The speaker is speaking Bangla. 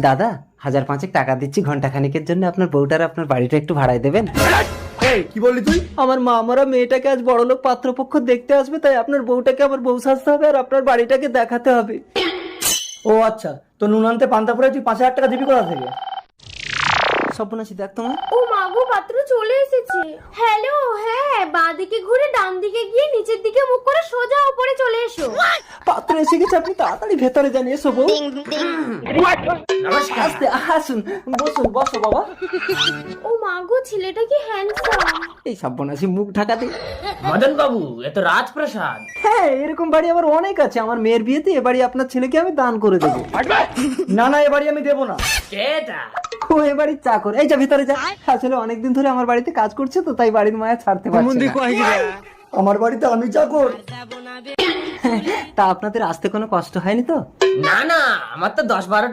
দাদা 1000-5 টাকা দিচ্ছি ঘন্টা খানিকের জন্য, আপনার বউটার আপনার বাড়িটা একটু ভাড়ায় দেবেন? এই কি বললি তুই? আমার মা মরা মেয়েটাকে আজ বড়লোক পাত্রপক্ষ দেখতে আসবে, তাই আপনার বউটাকে আমার বউ সাজতে হবে আর আপনার বাড়িটাকে দেখাতে হবে। ও আচ্ছা, তো নুন আনতে পান্তা পরে তুই 5000 টাকা দিবি কোথা থেকে? সর্বনাশী, দেখ তোমার ও মাগো, পাত্র চলে এসেছে। হ্যালো, হ্যাঁ, বাঁ দিকে ঘুরে ডান দিকে গিয়ে নিচের দিকে মুখ করে সোজা উপরে চলে এসো। পাত্র এসে গেছে, আপনি তাড়াতাড়ি ভেতরে যান। এসো বউ। আস্তে, আসুন, বসুন, বসো বাবা। ও মাগো, ছেলেটা কি হ্যান্ডসাম। এই সর্বনাশী, মুখ ঢাকাতে। মদন বাবু, এ তো রাজপ্রাসাদ। হ্যাঁ, এরকম বাড়ি আমার অনেক আছে। আমার মেয়ের বিয়েতে এ বাড়ি আপনার ছেলেকে আমি দান করে দেবো। না না, এ বাড়ি আমি দেবো না। কেটা? ও এ বাড়ির চাকর। এই যা ভিতরে যা। আসলে অনেকদিন ধরে আমার বাড়িতে কাজ করছে তো, তাই বাড়ির মায়া ছাড়তে পারছে না। আমার বাড়িতে আমি চাকর? তা আপনাদের আসতে কোনো কষ্ট হয়নি তো? না না, আমার তো 10-12